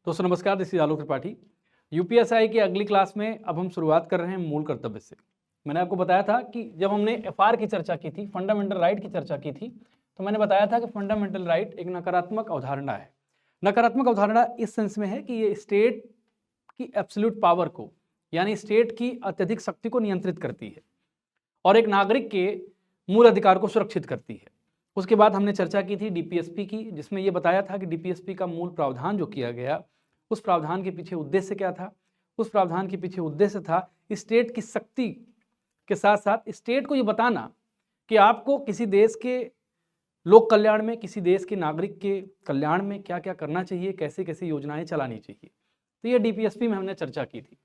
दोस्तों नमस्कार, this is Alok Tripathi. UPSI की अगली क्लास में अब हम शुरुआत कर रहे हैं मूल कर्तव्य से। मैंने आपको बताया था कि जब हमने एफआर की चर्चा की थी, फंडामेंटल राइट की चर्चा की थी, तो मैंने बताया था कि फंडामेंटल राइट एक नकारात्मक अवधारणा है। नकारात्मक अवधारणा इस सेंस में है कि ये स्टेट की एब्सोल्यूट पावर को, यानी स्टेट की अत्यधिक शक्ति को नियंत्रित करती है और एक नागरिक के मूल अधिकार को सुरक्षित करती है। उसके बाद हमने चर्चा की थी डीपीएसपी की, जिसमें यह बताया था कि डीपीएसपी का मूल प्रावधान जो किया गया, उस प्रावधान के पीछे उद्देश्य क्या था। उस प्रावधान के पीछे उद्देश्य था स्टेट की शक्ति के साथ साथ स्टेट को ये बताना कि आपको किसी देश के लोक कल्याण में, किसी देश के नागरिक के कल्याण में क्या क्या करना चाहिए, कैसे कैसे योजनाएं चलानी चाहिए। तो ये डीपीएसपी में हमने चर्चा की थी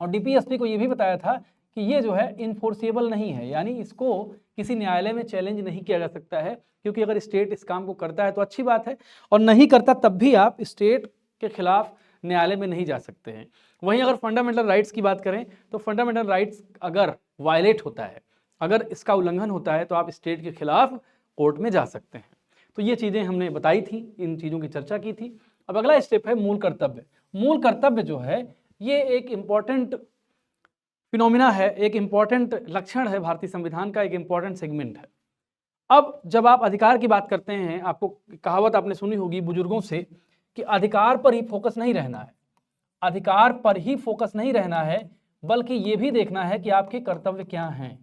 और डीपीएसपी को ये भी बताया था कि ये जो है इनफोर्सेबल नहीं है, यानी इसको किसी न्यायालय में चैलेंज नहीं किया जा सकता है, क्योंकि अगर स्टेट इस काम को करता है तो अच्छी बात है, और नहीं करता तब भी आप स्टेट के खिलाफ न्यायालय में नहीं जा सकते हैं। वहीं अगर फंडामेंटल राइट्स की बात करें तो फंडामेंटल राइट्स अगर वायलेट होता है, अगर इसका उल्लंघन होता है, तो आप स्टेट के खिलाफ कोर्ट में जा सकते हैं। तो ये चीज़ें हमने बताई थी, इन चीज़ों की चर्चा की थी। अब अगला स्टेप है मूल कर्तव्य। मूल कर्तव्य जो है ये एक इम्पॉर्टेंट फिनोमिना है, एक इम्पॉर्टेंट लक्षण है भारतीय संविधान का, एक इम्पॉर्टेंट सेगमेंट है। अब जब आप अधिकार की बात करते हैं, आपको कहावत आपने सुनी होगी बुजुर्गों से कि अधिकार पर ही फोकस नहीं रहना है, अधिकार पर ही फोकस नहीं रहना है, बल्कि ये भी देखना है कि आपके कर्तव्य क्या हैं।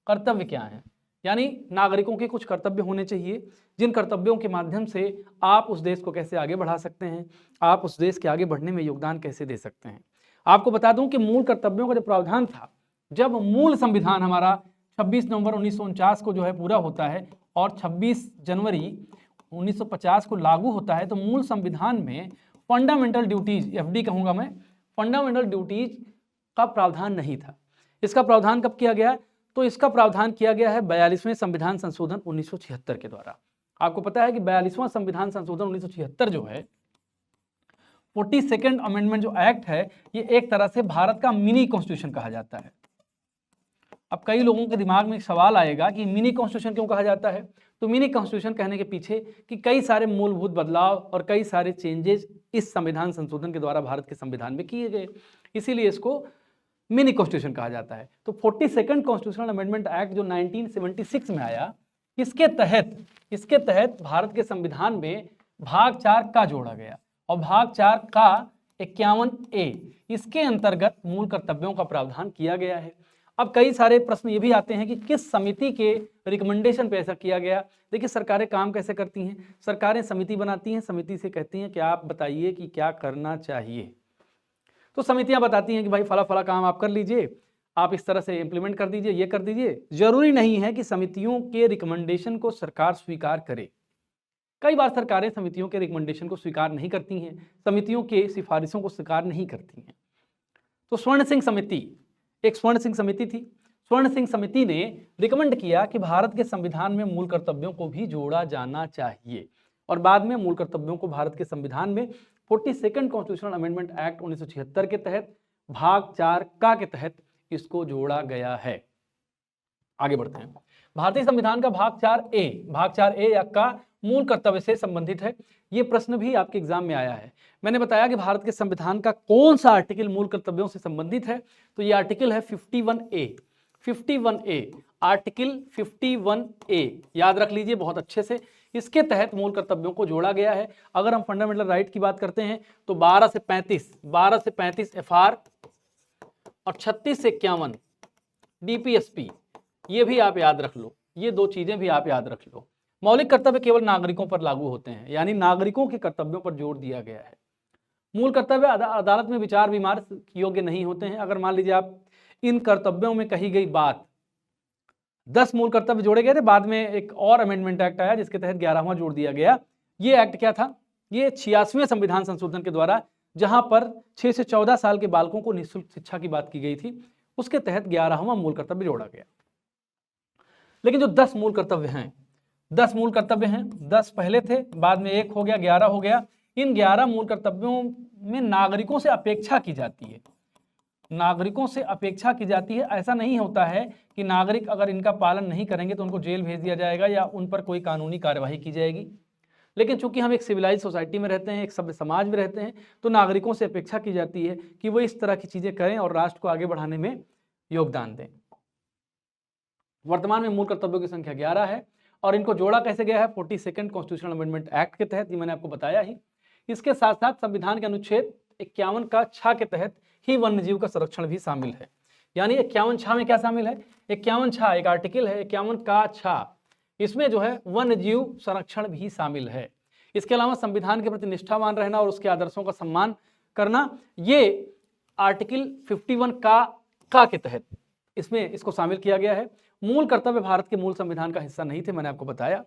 कर्तव्य क्या हैं, यानी नागरिकों के कुछ कर्तव्य होने चाहिए, जिन कर्तव्यों के माध्यम से आप उस देश को कैसे आगे बढ़ा सकते हैं, आप उस देश के आगे बढ़ने में योगदान कैसे दे सकते हैं। आपको बता दूं कि मूल कर्तव्यों का जो प्रावधान था, जब मूल संविधान हमारा 26 नवंबर 1949 को जो है पूरा होता है और 26 जनवरी 1950 को लागू होता है, तो मूल संविधान में फंडामेंटल ड्यूटीज, एफडी कहूंगा मैं, फंडामेंटल ड्यूटीज का प्रावधान नहीं था। इसका प्रावधान कब किया गया? तो इसका प्रावधान किया गया है 42वें संविधान संशोधन 1976 के द्वारा। आपको पता है कि 42वां संविधान संशोधन 1976 जो है, 42nd अमेंडमेंट जो एक्ट है, ये एक तरह से भारत का मिनी कॉन्स्टिट्यूशन कहा जाता है। अब कई लोगों के दिमाग में एक सवाल आएगा कि मिनी कॉन्स्टिट्यूशन क्यों कहा जाता है? तो मिनी कॉन्स्टिट्यूशन कहने के पीछे कि कई सारे मूलभूत बदलाव और कई सारे चेंजेस इस संविधान संशोधन के द्वारा भारत के संविधान में किए गए, इसीलिए इसको मिनी कॉन्स्टिट्यूशन कहा जाता है। तो 42nd कॉन्स्टिट्यूशनल अमेंडमेंट एक्ट जो 1976 में आया, इसके तहत भारत के संविधान में भाग 4 का जोड़ा गया और भाग 4 का 51A, इसके अंतर्गत मूल कर्तव्यों का प्रावधान किया गया है। अब कई सारे प्रश्न ये भी आते हैं कि किस समिति के रिकमेंडेशन पे ऐसा किया गया। देखिए, सरकारें काम कैसे करती हैं, सरकारें समिति बनाती हैं, समिति से कहती हैं कि आप बताइए कि क्या करना चाहिए। तो समितियां बताती हैं कि भाई फला फला काम आप कर लीजिए, आप इस तरह से इंप्लीमेंट कर दीजिए, ये कर दीजिए। जरूरी नहीं है कि समितियों के रिकमेंडेशन को सरकार स्वीकार करे। कई बार सरकारें समितियों के रिकमेंडेशन को स्वीकार नहीं करती हैं, समितियों के सिफारिशों को स्वीकार नहीं करती हैं। तो स्वर्ण सिंह समिति, एक स्वर्ण सिंह समिति थी। स्वर्ण सिंह समिति ने रिकमेंड किया कि भारत के संविधान में मूल कर्तव्यों को भी जोड़ा जाना चाहिए, और बाद में मूल कर्तव्यों को भारत के संविधान में 42nd कॉन्स्टिट्यूशनल अमेंडमेंट एक्ट 1976 के तहत भाग 4 का के तहत इसको जोड़ा गया है। आगे बढ़ते हैं। भारतीय संविधान का भाग 4A या का मूल कर्तव्य से संबंधित है। यह प्रश्न भी आपके एग्जाम में आया है। मैंने बताया कि भारत के संविधान का कौन सा आर्टिकल मूल कर्तव्यों से संबंधित है, तो यह आर्टिकल है 51A, आर्टिकल 51A, याद रख लीजिए बहुत अच्छे से। इसके तहत मूल कर्तव्यों को जोड़ा गया है। अगर हम फंडामेंटल राइट की बात करते हैं तो 12 से 35 एफआर और 36 से 51 डीपीएसपी, ये भी आप याद रख लो, ये दो चीजें भी आप याद रख लो। मौलिक कर्तव्य केवल नागरिकों पर लागू होते हैं, यानी नागरिकों के कर्तव्यों पर जोर दिया गया है। मूल कर्तव्य अदालत में विचार विमर्श योग्य नहीं होते हैं। अगर मान लीजिए आप इन कर्तव्यों में कही गई बात, 10 मूल कर्तव्य जोड़े गए थे, बाद में एक और अमेंडमेंट एक्ट आया जिसके तहत 11वां जोड़ दिया गया। ये एक्ट क्या था? ये 86वें संविधान संशोधन के द्वारा, जहां पर 6 से 14 साल के बालकों को निःशुल्क शिक्षा की बात की गई थी, उसके तहत 11वां मूल कर्तव्य जोड़ा गया। लेकिन जो 10 मूल कर्तव्य हैं, 10 पहले थे, बाद में 1 हो गया, 11 हो गया। इन 11 मूल कर्तव्यों में नागरिकों से अपेक्षा की जाती है, नागरिकों से अपेक्षा की जाती है। ऐसा नहीं होता है कि नागरिक अगर इनका पालन नहीं करेंगे तो उनको जेल भेज दिया जाएगा या उन पर कोई कानूनी कार्यवाही की जाएगी। लेकिन चूंकि हम एक सिविलाइज सोसाइटी में रहते हैं, एक सभ्य समाज में रहते हैं, तो नागरिकों से अपेक्षा की जाती है कि वो इस तरह की चीजें करें और राष्ट्र को आगे बढ़ाने में योगदान दें। वर्तमान में मूल कर्तव्यों की संख्या 11 है और इनको जोड़ा कैसे गया है 42 कॉन्स्टिट्यूशनल अमेंडमेंट एक्ट के तहत, ये मैंने आपको बताया ही। इसके साथ साथ संविधान के अनुच्छेद 51 का 6 के तहत ही वन्य जीव का संरक्षण भी शामिल है। यानी 51(6) में क्या शामिल है, 51(6) एक आर्टिकल है 51 का 6, इसमें जो है वन्य जीव संरक्षण भी शामिल है। इसके अलावा संविधान के प्रति निष्ठावान रहना और उसके आदर्शों का सम्मान करना, ये आर्टिकल 51 का के तहत इसमें इसको शामिल किया गया है। मूल कर्तव्य भारत के मूल संविधान का हिस्सा नहीं थे, मैंने आपको बताया।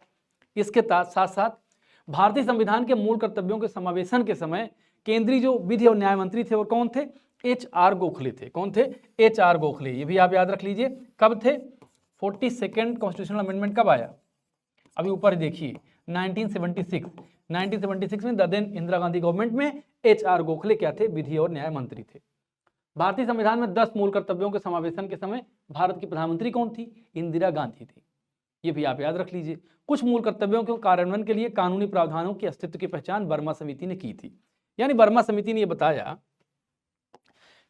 इसके साथ साथ भारतीय संविधान के मूल कर्तव्यों के समावेशन के समय केंद्रीय जो विधि और न्याय मंत्री थे वो कौन थे, HR गोखले थे। कौन थे, HR गोखले। ये भी आप याद रख लीजिए। कब थे, 42 कॉन्स्टिट्यूशनल अमेंडमेंट कब आया, अभी ऊपर देखिए 1976 में the then Indira Gandhi government में HR गोखले क्या थे, विधि और न्याय मंत्री थे। भारतीय संविधान में 10 मूल कर्तव्यों के समावेशन के समय भारत की प्रधानमंत्री कौन थी, इंदिरा गांधी थी। ये भी आप याद रख लीजिए। कुछ मूल कर्तव्यों के कार्यान्वयन के लिए कानूनी प्रावधानों के अस्तित्व की पहचान वर्मा समिति ने की थी। यानी वर्मा समिति ने यह बताया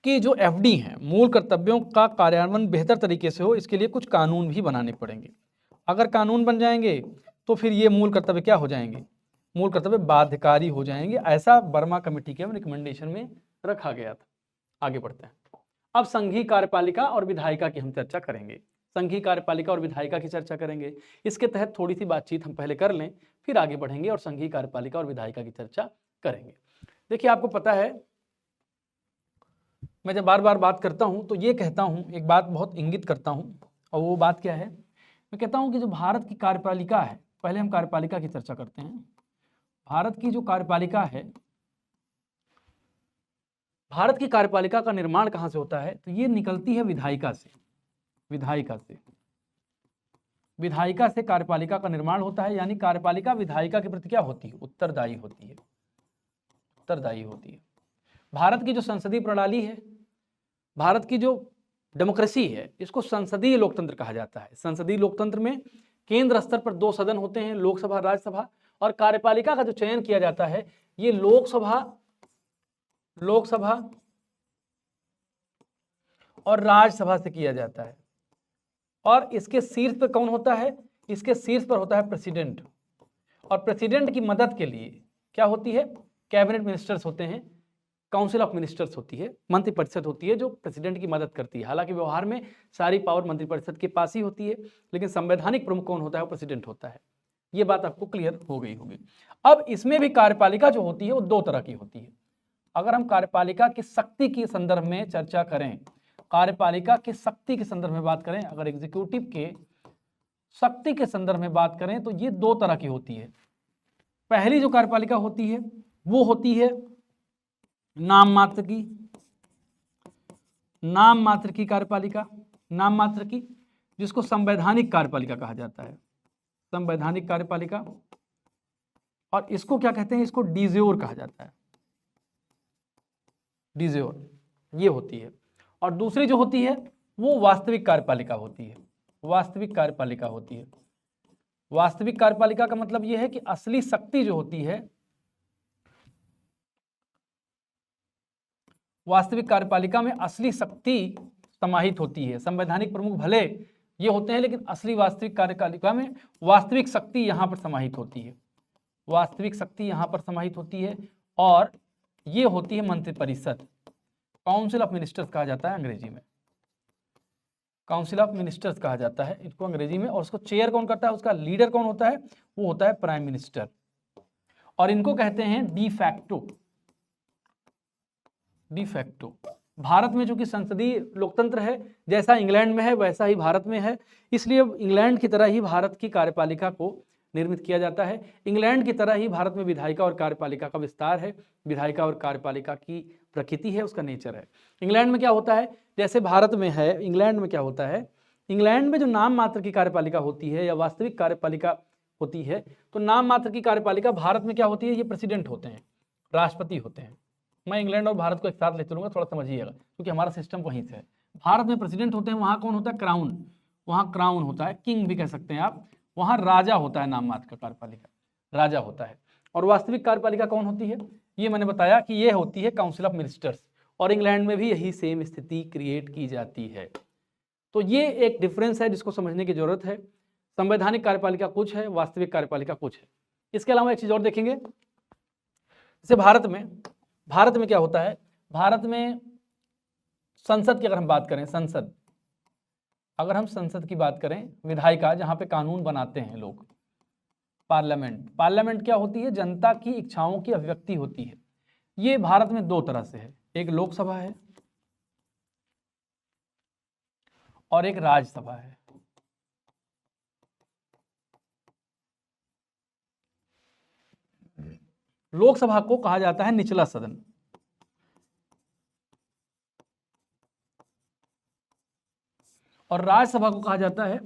कि जो FD हैं, मूल कर्तव्यों का कार्यान्वयन बेहतर तरीके से हो, इसके लिए कुछ कानून भी बनाने पड़ेंगे। अगर कानून बन जाएंगे तो फिर ये मूल कर्तव्य क्या हो जाएंगे, मूल कर्तव्य बाध्यकारी हो जाएंगे। ऐसा वर्मा कमेटी के रिकमेंडेशन में रखा गया था। आगे बढ़ते हैं। अब संघीय कार्यपालिका और विधायिका की हम चर्चा करेंगे। संघीय कार्यपालिका और विधायिका की चर्चा करेंगे। इसके तहत थोड़ी सी बातचीत हम पहले कर लें, फिर आगे बढ़ेंगे और संघीय कार्यपालिका और विधायिका की चर्चा करेंगे। देखिए, आपको पता है मैं जब बार बार बात करता हूं तो ये कहता हूं, एक बात बहुत इंगित करता हूं, और वो बात क्या है, मैं कहता हूं कि जो भारत की कार्यपालिका है, पहले हम कार्यपालिका की चर्चा करते हैं। भारत की जो कार्यपालिका है, भारत की कार्यपालिका का निर्माण कहां से होता है, तो ये निकलती है विधायिका से। विधायिका से कार्यपालिका का निर्माण होता है। यानी कार्यपालिका विधायिका के प्रति क्या होती है, उत्तरदायी होती है। भारत की जो संसदीय प्रणाली है, भारत की जो डेमोक्रेसी है, इसको संसदीय लोकतंत्र कहा जाता है। संसदीय लोकतंत्र में केंद्र स्तर पर 2 सदन होते हैं, लोकसभा, राज्यसभा, और कार्यपालिका का जो चयन किया जाता है ये लोकसभा और राज्यसभा से किया जाता है। और इसके शीर्ष पर कौन होता है, इसके शीर्ष पर होता है प्रेसिडेंट। और प्रेसिडेंट की मदद के लिए क्या होती है, कैबिनेट मिनिस्टर्स होते हैं, काउंसिल ऑफ मिनिस्टर्स होती है, मंत्रिपरिषद होती है जो प्रेसिडेंट की मदद करती है। हालांकि व्यवहार में सारी पावर मंत्रिपरिषद के पास ही होती है, लेकिन संवैधानिक प्रमुख कौन होता है, वो प्रेसिडेंट होता है। ये बात आपको क्लियर हो गई होगी। अब इसमें भी कार्यपालिका जो होती है वो 2 तरह की होती है। अगर हम कार्यपालिका की शक्ति के संदर्भ में चर्चा करें, कार्यपालिका की शक्ति के संदर्भ में बात करें, अगर एग्जीक्यूटिव के शक्ति के संदर्भ में बात करें तो ये 2 तरह की होती है। पहली जो कार्यपालिका होती है वो होती है नाम मात्र की कार्यपालिका, नाम मात्र की, जिसको संवैधानिक कार्यपालिका कहा जाता है, संवैधानिक कार्यपालिका। और इसको क्या कहते हैं, इसको डिज्योर कहा जाता है, डिज्योर ये होती है। और दूसरी जो होती है वो वास्तविक कार्यपालिका होती है, वास्तविक कार्यपालिका होती है। वास्तविक कार्यपालिका का मतलब यह है कि असली शक्ति जो होती है, वास्तविक कार्यपालिका में असली शक्ति समाहित होती है। संवैधानिक प्रमुख भले ये होते हैं, लेकिन असली वास्तविक कार्यपालिका में वास्तविक शक्ति यहाँ पर समाहित होती है, वास्तविक शक्ति यहाँ पर समाहित होती है। और ये होती है मंत्रिपरिषद, काउंसिल ऑफ मिनिस्टर्स कहा जाता है अंग्रेजी में, काउंसिल ऑफ मिनिस्टर्स कहा जाता है इसको अंग्रेजी में। और उसको चेयर कौन करता है, उसका लीडर कौन होता है, वो होता है प्राइम मिनिस्टर। और इनको कहते हैं डिफैक्टो। भारत में चूंकि संसदीय लोकतंत्र है, जैसा इंग्लैंड में है वैसा ही भारत में है, इसलिए इंग्लैंड की तरह ही भारत की कार्यपालिका को निर्मित किया जाता है। इंग्लैंड की तरह ही भारत में विधायिका और कार्यपालिका का विस्तार है। विधायिका और कार्यपालिका की प्रकृति है, उसका नेचर है। इंग्लैंड में क्या होता है, जैसे भारत में है, इंग्लैंड में क्या होता है, इंग्लैंड में जो नाम मात्र की कार्यपालिका होती है या वास्तविक कार्यपालिका होती है, तो नाम मात्र की कार्यपालिका भारत में क्या होती है, ये प्रेसिडेंट होते हैं, राष्ट्रपति होते हैं। मैं इंग्लैंड और भारत को एक साथ ले चलूंगा, थोड़ा समझिएगा, क्योंकि हमारा सिस्टम वहीं से है। भारत में प्रेसिडेंट होते हैं, वहाँ कौन होता है, क्राउन, वहाँ क्राउन होता है, किंग भी कह सकते हैं आप। वहाँ राजा होता है, नाम मात्र का कार्यपालिका राजा होता है। और वास्तविक कार्यपालिका कौन होती है? ये मैंने बताया कि ये होती है काउंसिल ऑफ मिनिस्टर्स, और इंग्लैंड में भी यही सेम स्थिति क्रिएट की जाती है। तो ये एक डिफरेंस है जिसको समझने की जरूरत है। संवैधानिक कार्यपालिका कुछ है, वास्तविक कार्यपालिका कुछ है। इसके अलावा एक चीज और देखेंगे, जैसे भारत में क्या होता है, भारत में संसद की अगर हम बात करें, अगर हम संसद की बात करें, विधायिका जहां पे कानून बनाते हैं लोग, पार्लियामेंट क्या होती है? जनता की इच्छाओं की अभिव्यक्ति होती है। ये भारत में दो तरह से है, एक लोकसभा है और एक राज्यसभा है। लोकसभा को कहा जाता है निचला सदन, और राज्यसभा को कहा जाता है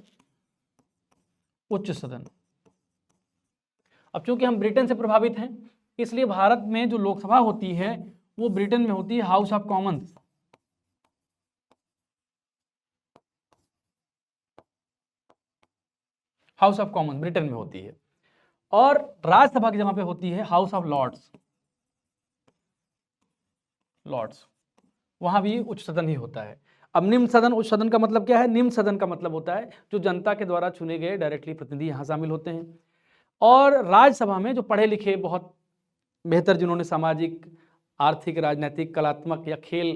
उच्च सदन। अब चूंकि हम ब्रिटेन से प्रभावित हैं, इसलिए भारत में जो लोकसभा होती है वो ब्रिटेन में होती है house of Commons, house of common Britain में होती है, और राज्यसभा की जगह पे होती है हाउस ऑफ लॉर्ड्स, वहां भी उच्च सदन ही होता है। अब निम्न सदन उच्च सदन का मतलब क्या है? निम्न सदन का मतलब होता है जो जनता के द्वारा चुने गए डायरेक्टली प्रतिनिधि यहाँ शामिल होते हैं। और राज्यसभा में जो पढ़े लिखे, बहुत बेहतर, जिन्होंने सामाजिक, आर्थिक, राजनीतिक, कलात्मक या खेल,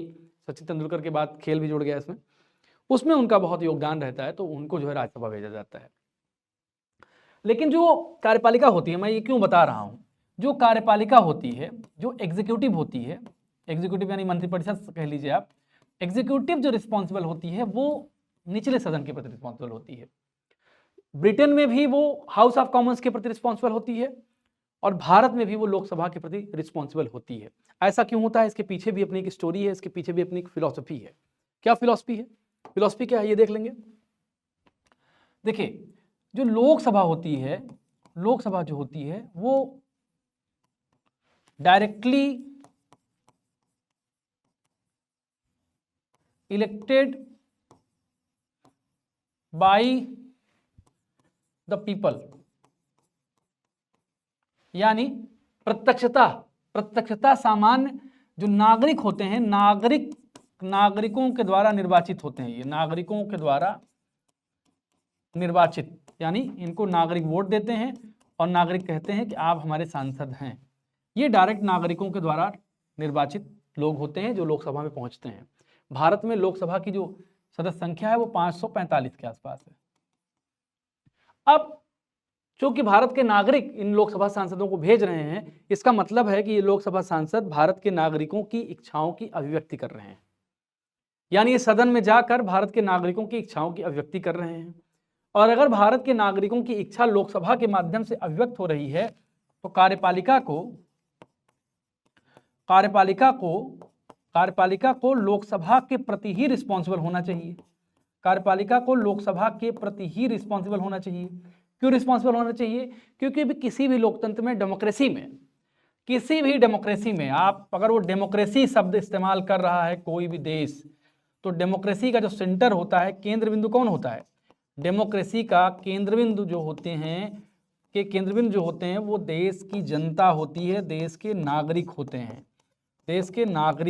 सचिन तेंदुलकर के बाद खेल भी जुड़ गया इसमें, उसमें उनका बहुत योगदान रहता है, तो उनको जो है राज्यसभा भेजा जाता है। लेकिन जो कार्यपालिका होती है, मैं ये क्यों बता रहा हूं, जो कार्यपालिका होती है, जो एग्जीक्यूटिव होती है, एग्जीक्यूटिव यानी मंत्रिपरिषद कह लीजिए आप, एग्जीक्यूटिव जो रिस्पॉन्सिबल होती है वो निचले सदन के प्रति रिस्पॉन्सिबल होती है। ब्रिटेन में भी वो हाउस ऑफ कॉमन्स के प्रति रिस्पॉन्सिबल होती है, और भारत में भी वो लोकसभा के प्रति रिस्पॉन्सिबल होती है। ऐसा क्यों होता है? इसके पीछे भी अपनी एक स्टोरी है, इसके पीछे भी अपनी एक फिलॉसफी है। क्या फिलॉसफी है? फिलॉसफी क्या है ये देख लेंगे। देखिए, जो लोकसभा होती है, लोकसभा जो होती है वो directly elected by the people, यानी प्रत्यक्षता सामान्य जो नागरिक होते हैं, नागरिकों के द्वारा निर्वाचित होते हैं। ये नागरिकों के द्वारा निर्वाचित, यानी इनको नागरिक वोट देते हैं और नागरिक कहते हैं कि आप हमारे सांसद हैं। ये डायरेक्ट नागरिकों के द्वारा निर्वाचित लोग होते हैं जो लोकसभा में पहुंचते हैं। भारत में लोकसभा की जो सदस्य संख्या है वो 545 के आसपास है। अब चूंकि भारत के नागरिक इन लोकसभा सांसदों को भेज रहे हैं, इसका मतलब है कि ये लोकसभा सांसद भारत के नागरिकों की इच्छाओं की अभिव्यक्ति कर रहे हैं, यानी ये सदन में जाकर भारत के नागरिकों की इच्छाओं की अभिव्यक्ति कर रहे हैं। और अगर भारत के नागरिकों की इच्छा लोकसभा के माध्यम से अभिव्यक्त हो रही है, तो कार्यपालिका को लोकसभा के प्रति ही रिस्पॉन्सिबल होना चाहिए। कार्यपालिका को लोकसभा के प्रति ही रिस्पॉन्सिबल होना चाहिए। क्यों रिस्पॉन्सिबल होना चाहिए? क्योंकि भी किसी भी लोकतंत्र में, किसी भी डेमोक्रेसी में आप अगर वो डेमोक्रेसी शब्द इस्तेमाल कर रहा है कोई भी देश, तो डेमोक्रेसी का जो सेंटर होता है, केंद्र बिंदु कौन होता है? डेमोक्रेसी का केंद्र बिंदु जो होते हैं वो देश की जनता होती है, देश के नागरिक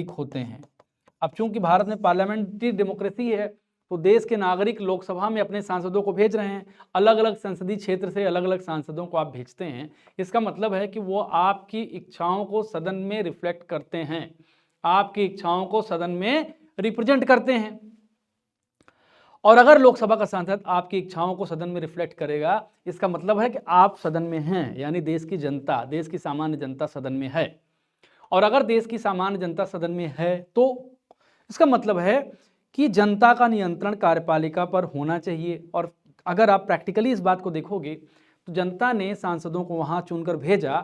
होते हैं। अब चूंकि भारत में पार्लियामेंट्री डेमोक्रेसी है, तो देश के नागरिक लोकसभा में अपने सांसदों को भेज रहे हैं। अलग अलग संसदीय क्षेत्र से अलग अलग सांसदों को आप भेजते हैं, इसका मतलब है कि वो आपकी इच्छाओं को सदन में रिफ्लेक्ट करते हैं, आपकी इच्छाओं को सदन में रिप्रेजेंट करते हैं। और अगर लोकसभा का सांसद आपकी इच्छाओं को सदन में रिफ्लेक्ट करेगा, इसका मतलब है कि आप सदन में हैं, यानी देश की जनता, देश की सामान्य जनता सदन में है। और अगर देश की सामान्य जनता सदन में है तो इसका मतलब है कि जनता का नियंत्रण कार्यपालिका पर होना चाहिए। और अगर आप प्रैक्टिकली इस बात को देखोगे, तो जनता ने सांसदों को वहां चुनकर भेजा,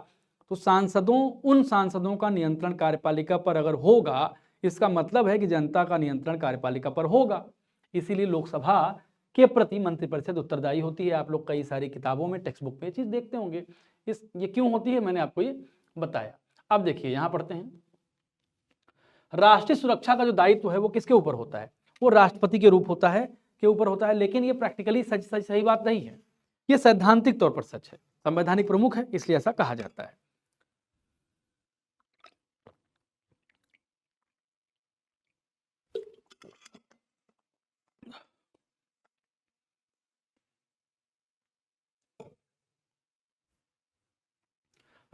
तो उन सांसदों का नियंत्रण कार्यपालिका पर अगर होगा, इसका मतलब है कि जनता का नियंत्रण कार्यपालिका पर होगा। इसीलिए लोकसभा के प्रति मंत्रिपरिषद उत्तरदायी होती है। आप लोग कई सारी किताबों में, टेक्स्ट बुक पे चीज देखते होंगे। ये क्यों होती है मैंने आपको ये बताया। अब देखिए यहां पढ़ते हैं, राष्ट्रीय सुरक्षा का जो दायित्व है वो किसके ऊपर होता है? वो राष्ट्रपति के ऊपर होता है। लेकिन ये प्रैक्टिकली सही बात नहीं है, ये सैद्धांतिक तौर पर सच है। संवैधानिक प्रमुख है इसलिए ऐसा कहा जाता है।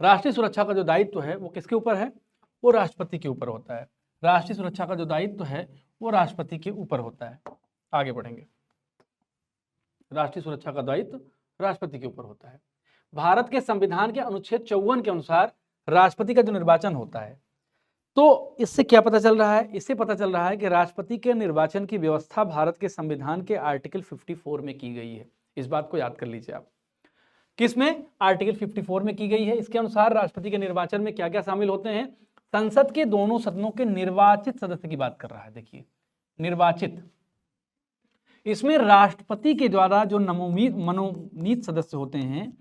राष्ट्रीय सुरक्षा का जो दायित्व है वो किसके ऊपर है? वो राष्ट्रपति के ऊपर होता है। राष्ट्रीय सुरक्षा का जो दायित्व है वो राष्ट्रपति के ऊपर होता है। आगे बढ़ेंगे। राष्ट्रीय सुरक्षा का दायित्व राष्ट्रपति के ऊपर होता है। भारत के संविधान के अनुच्छेद 54 के अनुसार राष्ट्रपति का जो निर्वाचन होता है, तो इससे क्या पता चल रहा है? इससे पता चल रहा है कि राष्ट्रपति के निर्वाचन की व्यवस्था भारत के संविधान के आर्टिकल 54 में की गई है। इस बात को याद कर लीजिए आप। किसमें? आर्टिकल 54 में की गई है। इसके अनुसार राष्ट्रपति के निर्वाचन में क्या क्या शामिल होते हैं? संसद के दोनों सदनों के निर्वाचित सदस्य की बात कर रहा है। देखिए, निर्वाचित, इसमें राष्ट्रपति के द्वारा जो मनोनीत सदस्य होते हैं,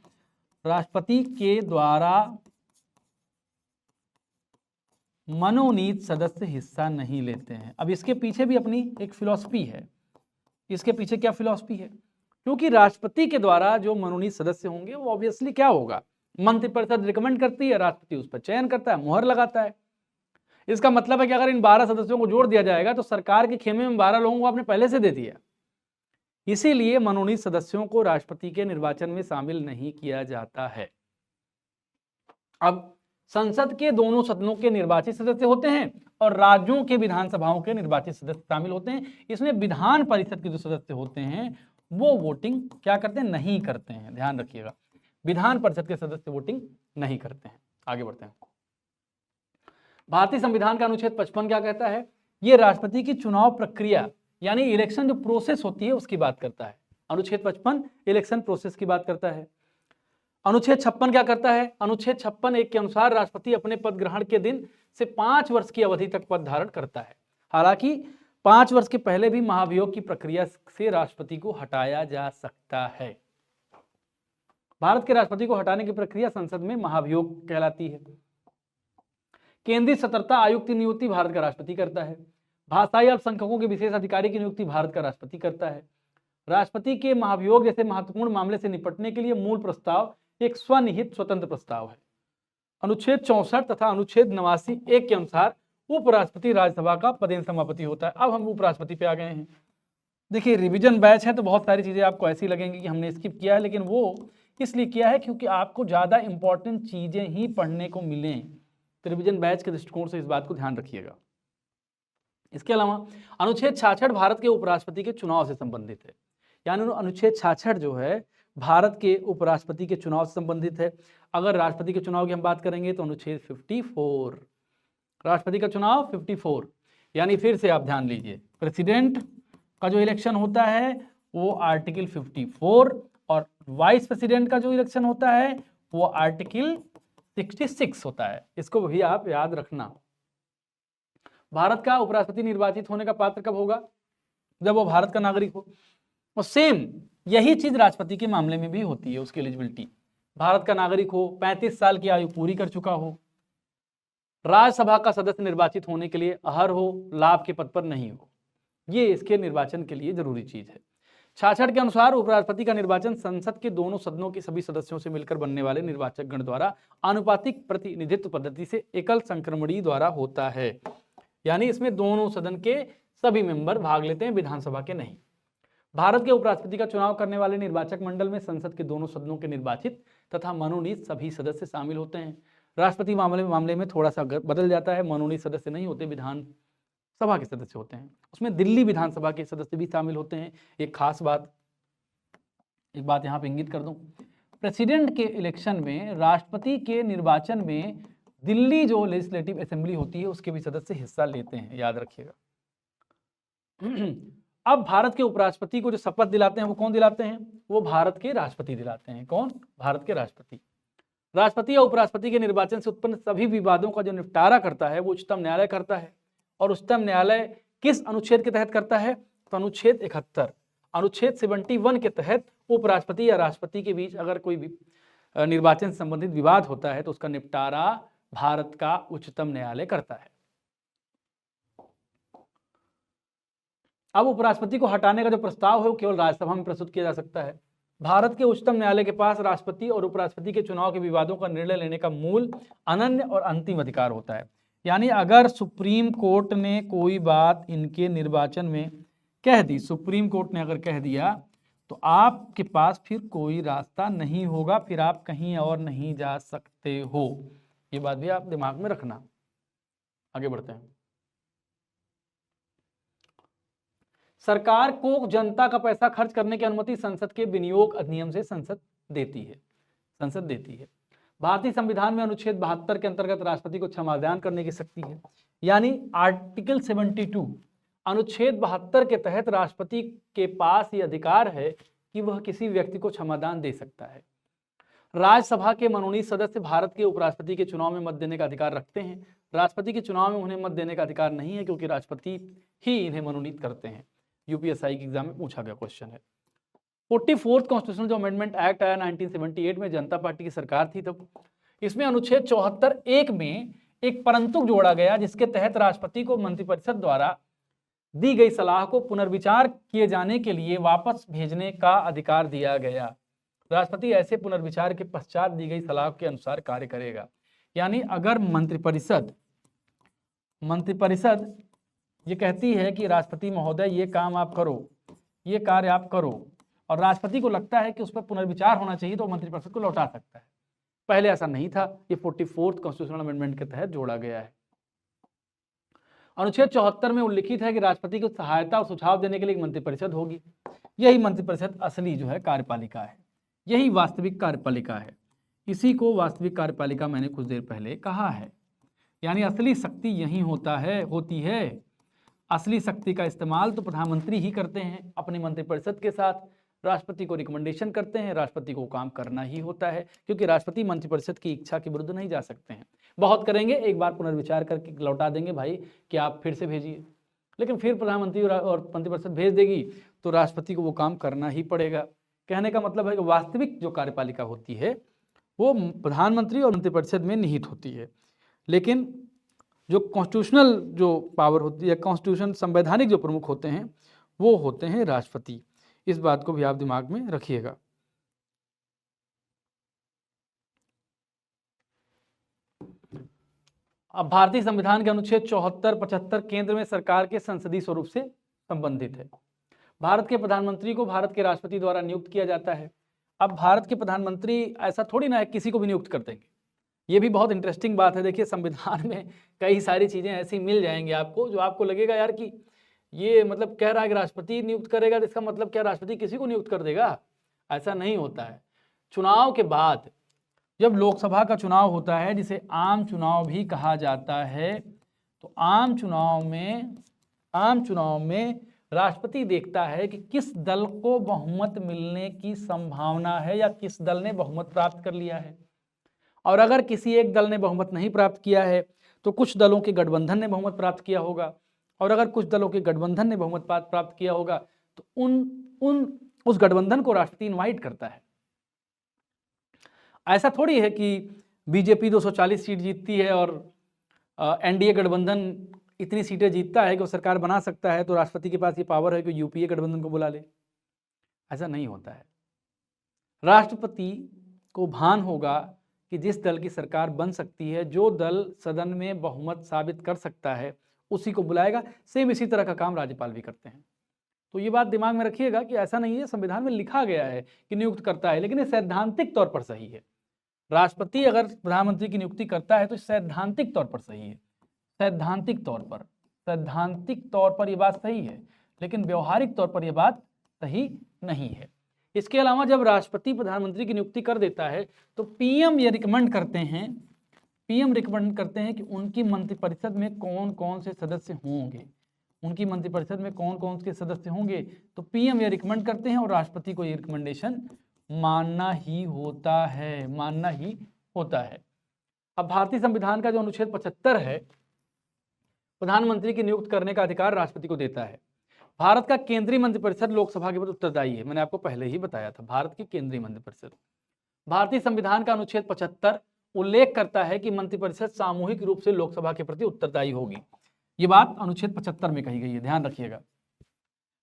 राष्ट्रपति के द्वारा मनोनीत सदस्य हिस्सा नहीं लेते हैं। अब इसके पीछे भी अपनी एक फिलॉसफी है। इसके पीछे क्या फिलॉसफी है? क्योंकि राष्ट्रपति के द्वारा जो मनोनीत सदस्य होंगे वो ऑब्वियसली क्या होगा? मंत्रिपरिषद रिकमेंड करती है, राष्ट्रपति उस पर चयन करता है, मुहर लगाता है। इसका मतलब है कि अगर इन 12 सदस्यों को जोड़ दिया जाएगा तो सरकार के खेमे में 12 लोगों को आपने पहले से दे दिया। इसीलिए मनोनीत सदस्यों को राष्ट्रपति के निर्वाचन में शामिल नहीं किया जाता है। अब संसद के दोनों सदनों के निर्वाचित सदस्य होते हैं और राज्यों के विधानसभाओं के निर्वाचित सदस्य शामिल होते हैं। इसमें विधान परिषद के जो सदस्य होते हैं वो वोटिंग क्या करते हैं? नहीं करते हैं। ध्यान रखिएगा, विधान परिषद के सदस्य वोटिंग नहीं करते हैं। आगे बढ़ते हैं। भारतीय संविधान का अनुच्छेद 55 क्या कहता है? ये राष्ट्रपति की चुनाव प्रक्रिया यानी इलेक्शन जो प्रोसेस होती है उसकी बात करता है। अनुच्छेद 55 इलेक्शन प्रोसेस की बात करता है। अनुच्छेद 56 क्या करता है? अनुच्छेद 56(1) के अनुसार राष्ट्रपति अपने पद ग्रहण के दिन से 5 वर्ष की अवधि तक पद धारण करता है। हालांकि 5 वर्ष के पहले भी महाभियोग की प्रक्रिया से राष्ट्रपति को हटाया जा सकता है। भारत के राष्ट्रपति को हटाने की प्रक्रिया संसद में महाभियोग कहलाती है। केंद्रीय सतर्कता आयुक्त की नियुक्ति भारत का राष्ट्रपति करता है। भाषाई अल्पसंख्यकों के विशेष अधिकारी की नियुक्ति भारत का राष्ट्रपति करता है। राष्ट्रपति के महाभियोग जैसे महत्वपूर्ण मामले से निपटने के लिए मूल प्रस्ताव एक स्वनिहित स्वतंत्र प्रस्ताव है। अनुच्छेद 64 तथा अनुच्छेद 89(1) के अनुसार उपराष्ट्रपति राज्यसभा का पदेन सभापति होता है। अब हम उपराष्ट्रपति पे आ गए हैं। देखिए, रिवीजन बैच है तो बहुत सारी चीजें आपको ऐसी लगेंगी कि हमने स्किप किया है, लेकिन वो इसलिए किया है क्योंकि आपको ज्यादा इंपॉर्टेंट चीजें ही पढ़ने को मिलें। तो रिवीजन बैच के दृष्टिकोण से इस बात को ध्यान रखिएगा। इसके अलावा अनुच्छेद 66 भारत के उपराष्ट्रपति के चुनाव से संबंधित है। यानी अनुच्छेद 66 जो है भारत के उपराष्ट्रपति के चुनाव से संबंधित है। अगर राष्ट्रपति के चुनाव की हम बात करेंगे तो अनुच्छेद 54, राष्ट्रपति का चुनाव 54, यानी फिर से आप ध्यान लीजिए, प्रेसिडेंट का जो इलेक्शन होता है वो आर्टिकल 54 और वाइस प्रेसिडेंट का जो इलेक्शन होता है वो आर्टिकल 66 होता है। इसको भी आप याद रखना। भारत का उपराष्ट्रपति निर्वाचित होने का पात्र कब होगा? जब वो भारत का नागरिक हो। और सेम यही चीज राष्ट्रपति के मामले में भी होती है। उसकी एलिजिबिलिटी भारत का नागरिक हो, 35 साल की आयु पूरी कर चुका हो, राज्यसभा का सदस्य निर्वाचित होने के लिए अहर हो, लाभ के पद पर नहीं हो। ये इसके निर्वाचन के लिए जरूरी चीज है। 66 के अनुसार उपराष्ट्रपति का निर्वाचन संसद के दोनों सदनों के सभी सदस्यों से मिलकर बनने वाले निर्वाचक गण द्वारा आनुपातिक प्रतिनिधित्व पद्धति से एकल संक्रमणी द्वारा होता है। यानी इसमें दोनों सदन के सभी मेंबर भाग लेते हैं, विधानसभा के नहीं। भारत के उपराष्ट्रपति का चुनाव करने वाले निर्वाचक मंडल में संसद के दोनों सदनों के निर्वाचित तथा मनोनीत सभी सदस्य शामिल होते हैं। राष्ट्रपति मामले में थोड़ा सा बदल जाता है, मनोनीत सदस्य नहीं होते, विधानसभा के सदस्य होते हैं। उसमें दिल्ली विधानसभा के सदस्य भी शामिल होते हैं। एक खास बात, एक बात यहाँ पे इंगित कर दूं, प्रेसिडेंट के इलेक्शन में, राष्ट्रपति के निर्वाचन में दिल्ली जो लेजिस्लेटिव असेंबली होती है उसके भी सदस्य हिस्सा लेते हैं, याद रखिएगा। अब भारत के उपराष्ट्रपति को जो शपथ दिलाते हैं वो कौन दिलाते हैं? वो भारत के राष्ट्रपति दिलाते हैं। कौन? भारत के राष्ट्रपति। राष्ट्रपति या उपराष्ट्रपति के निर्वाचन से उत्पन्न सभी विवादों का जो निपटारा करता है वो उच्चतम न्यायालय करता है। और उच्चतम न्यायालय किस अनुच्छेद के तहत करता है? तो अनुच्छेद 71, अनुच्छेद 71 के तहत उपराष्ट्रपति या राष्ट्रपति के बीच अगर कोई निर्वाचन से संबंधित विवाद होता है तो उसका निपटारा भारत का उच्चतम न्यायालय करता है। अब उपराष्ट्रपति को हटाने का जो प्रस्ताव है वो केवल राज्यसभा में प्रस्तुत किया जा सकता है। भारत के उच्चतम न्यायालय के पास राष्ट्रपति और उपराष्ट्रपति के चुनाव के विवादों का निर्णय लेने का मूल, अनन्य और अंतिम अधिकार होता है। यानी अगर सुप्रीम कोर्ट ने कोई बात इनके निर्वाचन में कह दी, सुप्रीम कोर्ट ने अगर कह दिया तो आपके पास फिर कोई रास्ता नहीं होगा, फिर आप कहीं और नहीं जा सकते हो। ये बात भी आप दिमाग में रखना। आगे बढ़ते हैं। सरकार को जनता का पैसा खर्च करने की अनुमति संसद के विनियोग अधिनियम से संसद देती है। भारतीय संविधान में अनुच्छेद 72 के अंतर्गत राष्ट्रपति को क्षमादान करने की शक्ति है। यानी आर्टिकल 72 अनुच्छेद 72 के तहत राष्ट्रपति के पास ये अधिकार है कि वह किसी व्यक्ति को क्षमादान दे सकता है। राज्यसभा के मनोनीत सदस्य भारत के उपराष्ट्रपति के चुनाव में मत देने का अधिकार रखते हैं। राष्ट्रपति के चुनाव में उन्हें मत देने का अधिकार नहीं है, क्योंकि राष्ट्रपति ही इन्हें मनोनीत करते हैं। यूपीएससी के एग्जाम में पूछा गया क्वेश्चन है। 44th कॉन्स्टिट्यूशनल जो अमेंडमेंट एक्ट आया 1978 में, जनता पार्टी की सरकार थी तब, इसमें अनुच्छेद 74(1) में एक परंतु जोड़ा गया, जिसके तहत राष्ट्रपति को मंत्रिपरिषद द्वारा दी गई सलाह को पुनर्विचार किए जाने के लिए वापस भेजने का अधिकार दिया गया। राष्ट्रपति ऐसे पुनर्विचार के पश्चात दी गई सलाह के अनुसार कार्य करेगा। यानी अगर मंत्रिपरिषद ये कहती है कि राष्ट्रपति महोदय ये काम आप करो, ये कार्य आप करो, और राष्ट्रपति को लगता है कि उस पर पुनर्विचार होना चाहिए, तो मंत्रिपरिषद को लौटा सकता है। पहले ऐसा नहीं था, ये 44th कॉन्स्टिट्यूशनल अमेंडमेंट के तहत जोड़ा गया है। अनुच्छेद 74 में उल्लिखित है कि राष्ट्रपति को सहायता और सुझाव देने के लिए एक मंत्रिपरिषद होगी। यही मंत्रिपरिषद असली जो है कार्यपालिका है, यही वास्तविक कार्यपालिका है। इसी को वास्तविक कार्यपालिका मैंने कुछ देर पहले कहा है। यानी असली शक्ति यही होती है। असली शक्ति का इस्तेमाल तो प्रधानमंत्री ही करते हैं अपनी मंत्रिपरिषद के साथ, राष्ट्रपति को रिकमेंडेशन करते हैं, राष्ट्रपति को काम करना ही होता है, क्योंकि राष्ट्रपति मंत्रिपरिषद की इच्छा के विरुद्ध नहीं जा सकते हैं। बहुत करेंगे, एक बार पुनर्विचार करके लौटा देंगे भाई कि आप फिर से भेजिए, लेकिन फिर प्रधानमंत्री और मंत्रिपरिषद भेज देगी तो राष्ट्रपति को वो काम करना ही पड़ेगा। कहने का मतलब है कि वास्तविक जो कार्यपालिका होती है वो प्रधानमंत्री और मंत्रिपरिषद में निहित होती है, लेकिन जो कॉन्स्टिट्यूशनल जो पावर होती है, कॉन्स्टिट्यूशन संवैधानिक जो प्रमुख होते हैं वो होते हैं राष्ट्रपति। इस बात को भी आप दिमाग में रखिएगा। अब भारतीय संविधान के अनुच्छेद 74, 75 केंद्र में सरकार के संसदीय स्वरूप से संबंधित है। भारत के प्रधानमंत्री को भारत के राष्ट्रपति द्वारा नियुक्त किया जाता है। अब भारत के प्रधानमंत्री ऐसा थोड़ी ना है किसी को भी नियुक्त कर देंगे। ये भी बहुत इंटरेस्टिंग बात है। देखिए, संविधान में कई सारी चीज़ें ऐसी मिल जाएंगी आपको जो आपको लगेगा यार कि ये मतलब कह रहा है कि राष्ट्रपति नियुक्त करेगा, तो इसका मतलब क्या राष्ट्रपति किसी को नियुक्त कर देगा? ऐसा नहीं होता है। चुनाव के बाद जब लोकसभा का चुनाव होता है, जिसे आम चुनाव भी कहा जाता है, तो आम चुनाव में राष्ट्रपति देखता है कि किस दल को बहुमत मिलने की संभावना है या किस दल ने बहुमत प्राप्त कर लिया है। और अगर किसी एक दल ने बहुमत नहीं प्राप्त किया है तो कुछ दलों के गठबंधन ने बहुमत प्राप्त किया होगा, और अगर कुछ दलों के गठबंधन ने बहुमत प्राप्त किया होगा तो उस गठबंधन को राष्ट्रपति इनवाइट करता है। ऐसा थोड़ी है कि बीजेपी 240 सीट जीतती है और एनडीए गठबंधन इतनी सीटें जीतता है कि वो सरकार बना सकता है, तो राष्ट्रपति के पास ये पावर है कि यूपीए गठबंधन को बुला ले। ऐसा नहीं होता है। राष्ट्रपति को भान होगा कि जिस दल की सरकार बन सकती है, जो दल सदन में बहुमत साबित कर सकता है, उसी को बुलाएगा। सेम इसी तरह का काम राज्यपाल भी करते हैं। तो ये बात दिमाग में रखिएगा कि ऐसा नहीं है, संविधान में लिखा गया है कि नियुक्त करता है, लेकिन ये सैद्धांतिक तौर पर सही है। राष्ट्रपति अगर प्रधानमंत्री की नियुक्ति करता है तो सैद्धांतिक तौर पर सही है। सैद्धांतिक तौर पर ये बात सही है, लेकिन व्यवहारिक तौर पर यह बात सही नहीं है। इसके अलावा जब राष्ट्रपति प्रधानमंत्री की नियुक्ति कर देता है तो पीएम ये रिकमेंड करते हैं कि उनकी मंत्रिपरिषद में कौन कौन से सदस्य होंगे। तो पीएम ये रिकमेंड करते हैं और राष्ट्रपति को ये रिकमेंडेशन मानना ही होता है। अब भारतीय संविधान का जो अनुच्छेद 75 है, प्रधानमंत्री की नियुक्त करने का अधिकार राष्ट्रपति को देता है। भारत का केंद्रीय मंत्रिपरिषद लोकसभा के प्रति उत्तरदायी है। मैंने आपको पहले ही बताया था, भारत की केंद्रीय मंत्रिपरिषद। भारतीय संविधान का अनुच्छेद 75 उल्लेख करता है कि मंत्रिपरिषद सामूहिक रूप से लोकसभा के प्रति उत्तरदायी होगी। ये बात अनुच्छेद 75 में कही गई है, ध्यान रखिएगा।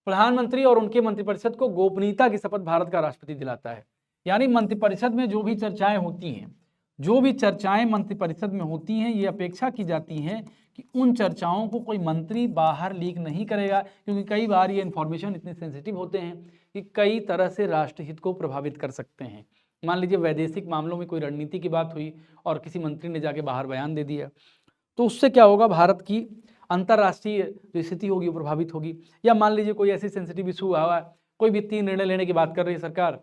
प्रधानमंत्री और उनके मंत्रिपरिषद को गोपनीयता की शपथ भारत का राष्ट्रपति दिलाता है। यानी मंत्रिपरिषद में जो भी चर्चाएं होती हैं, जो भी चर्चाएं मंत्रिपरिषद में होती हैं, ये अपेक्षा की जाती है कि उन चर्चाओं को कोई मंत्री बाहर लीक नहीं करेगा, क्योंकि कई बार ये इन्फॉर्मेशन इतने सेंसिटिव होते हैं कि कई तरह से राष्ट्रहित को प्रभावित कर सकते हैं। मान लीजिए वैदेशिक मामलों में कोई रणनीति की बात हुई और किसी मंत्री ने जाके बाहर बयान दे दिया, तो उससे क्या होगा, भारत की अंतर्राष्ट्रीय जो स्थिति होगी वो प्रभावित होगी। या मान लीजिए कोई ऐसी सेंसिटिव इशू हुआ है, कोई वित्तीय निर्णय लेने की बात कर रही है सरकार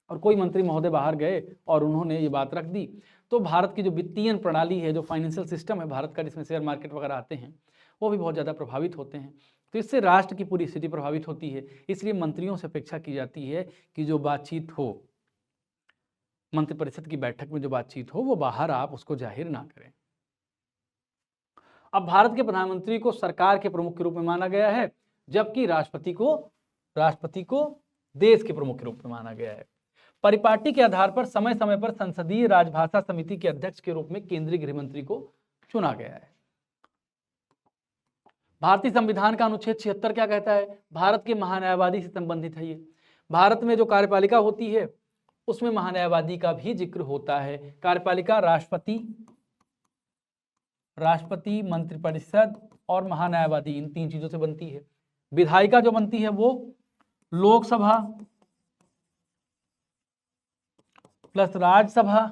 और कोई मंत्री महोदय बाहर गए और उन्होंने ये बात रख दी, तो भारत की जो वित्तीय प्रणाली है, जो फाइनेंशियल सिस्टम है भारत का, जिसमें शेयर मार्केट वगैरह आते हैं, वो भी बहुत ज़्यादा प्रभावित होते हैं। तो इससे राष्ट्र की पूरी स्थिति प्रभावित होती है। इसलिए मंत्रियों से अपेक्षा की जाती है कि जो बातचीत हो, मंत्रिपरिषद की बैठक में जो बातचीत हो, वो बाहर आप उसको जाहिर ना करें। अब भारत के प्रधानमंत्री को सरकार के प्रमुख के रूप में माना गया है, जबकि राष्ट्रपति को देश के प्रमुख के रूप में माना गया है। परिपाटी के आधार पर समय समय पर संसदीय राजभाषा समिति के अध्यक्ष के रूप में केंद्रीय गृह मंत्री को चुना गया है। भारतीय संविधान का अनुच्छेद 76 क्या कहता है? भारत के महान्यायवादी से संबंधित है ये। भारत में जो कार्यपालिका होती है उसमें महान्यायवादी का भी जिक्र होता है। कार्यपालिका राष्ट्रपति, मंत्रिपरिषद और महान्यायवादी, इन 3 चीजों से बनती है। विधायिका जो बनती है वो Lok Sabha plus Rajya Sabha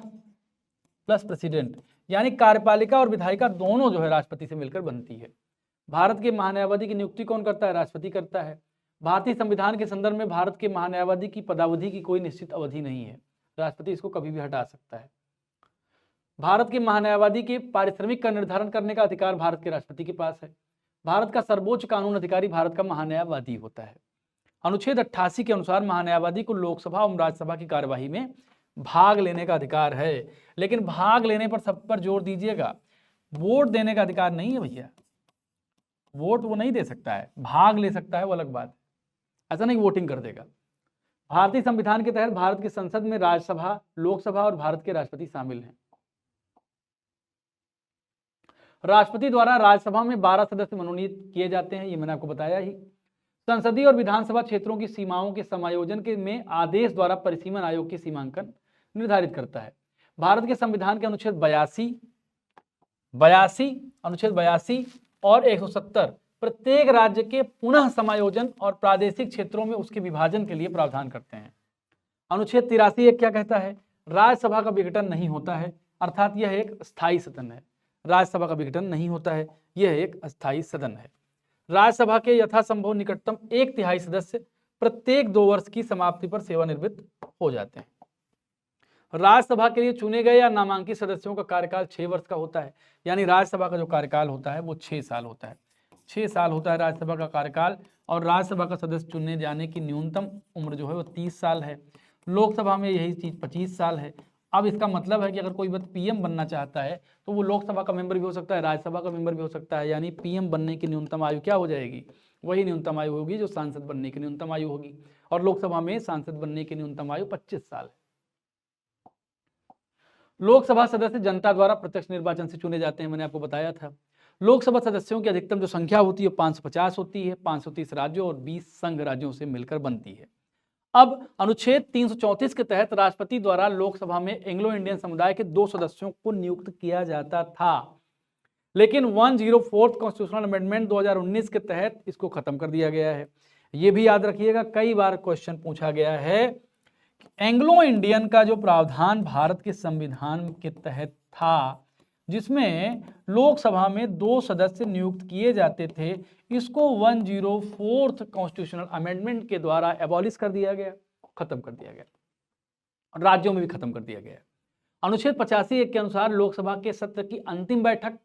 plus president, यानी कार्यपालिका और विधायिका दोनों जो है राष्ट्रपति से मिलकर बनती है। भारत के महान्यायवादी की नियुक्ति कौन करता है? राष्ट्रपति करता है। भारतीय संविधान के संदर्भ में भारत के महान्यायवादी की पदावधि की कोई निश्चित अवधि नहीं है, राष्ट्रपति इसको कभी भी हटा सकता है। भारत के महान्यायवादी के पारिश्रमिक का निर्धारण करने का अधिकार भारत के राष्ट्रपति के पास है। भारत का सर्वोच्च कानून अधिकारी भारत का महान्यायवादी होता है। अनुच्छेद 88 के अनुसार महान्यायवादी को लोकसभा और राज्यसभा की कार्यवाही में भाग लेने का अधिकार है, लेकिन भाग लेने पर सब पर जोर दीजिएगा, वोट देने का अधिकार नहीं है भैया। वोट वो नहीं दे सकता है, भाग ले सकता है, वो अलग बात है। ऐसा नहीं वोटिंग कर देगा। भारतीय संविधान के तहत भारत की संसद में राज्यसभा, लोकसभा और भारत के राष्ट्रपति शामिल हैं। राष्ट्रपति द्वारा राज्यसभा में 12 सदस्य मनोनीत किए जाते हैं, ये मैंने आपको बताया ही। संसदीय और विधानसभा क्षेत्रों की सीमाओं के समायोजन के में आदेश द्वारा परिसीमन आयोग की सीमांकन निर्धारित करता है। भारत के संविधान के अनुच्छेद 82 और 170 प्रत्येक राज्य के पुनः समायोजन और प्रादेशिक क्षेत्रों में उसके विभाजन के लिए प्रावधान करते हैं। अनुच्छेद 83 क्या कहता है? राज्यसभा का विघटन नहीं होता है, अर्थात यह एक स्थायी सदन है। राज्यसभा का विघटन नहीं होता है, यह एक अस्थायी सदन है। राज्यसभा के यथासंभव निकटतम 1/3 सदस्य प्रत्येक 2 वर्ष की समाप्ति पर सेवानिवृत्त हो जाते हैं। राज्यसभा के लिए चुने गए या नामांकित सदस्यों का कार्यकाल 6 वर्ष का होता है, यानी राज्यसभा का जो कार्यकाल होता है वो 6 साल होता है। 6 साल होता है राज्यसभा का कार्यकाल, और राज्यसभा का सदस्य चुने जाने की न्यूनतम उम्र जो है वो 30 साल है। लोकसभा में यही चीज 25 साल है। अब इसका मतलब है कि अगर कोई पीएम बनना चाहता है तो वो लोकसभा का मेंबर भी हो सकता है, राज्यसभा का मेंबर भी हो सकता है, यानी पीएम बनने की न्यूनतम आयु क्या हो जाएगी? वही न्यूनतम आयु होगी जो सांसद बनने की न्यूनतम आयु होगी, और लोकसभा में सांसद बनने की न्यूनतम आयु 25 साल है। लोकसभा सदस्य जनता द्वारा प्रत्यक्ष निर्वाचन से चुने जाते हैं, मैंने आपको बताया था। लोकसभा सदस्यों की अधिकतम जो संख्या होती है 550 होती है। 530 राज्यों और 20 संघ राज्यों से मिलकर बनती है। अब अनुच्छेद 334 के तहत राष्ट्रपति द्वारा लोकसभा में एंग्लो इंडियन समुदाय के 2 सदस्यों को नियुक्त किया जाता था, लेकिन 104th कॉन्स्टिट्यूशनल अमेंडमेंट 2019 के तहत इसको खत्म कर दिया गया है। ये भी याद रखिएगा, कई बार क्वेश्चन पूछा गया है। एंग्लो इंडियन का जो प्रावधान भारत के संविधान के तहत था, जिसमें लोकसभा में 2 सदस्य नियुक्त किए जाते थे, इसको 104th कॉन्स्टिट्यूशनल अमेंडमेंट के द्वारा एबॉलिश कर दिया गया, खत्म कर दिया गया, और राज्यों में भी खत्म कर दिया गया। अनुच्छेद 85 के अनुसार लोकसभा के सत्र की अंतिम बैठक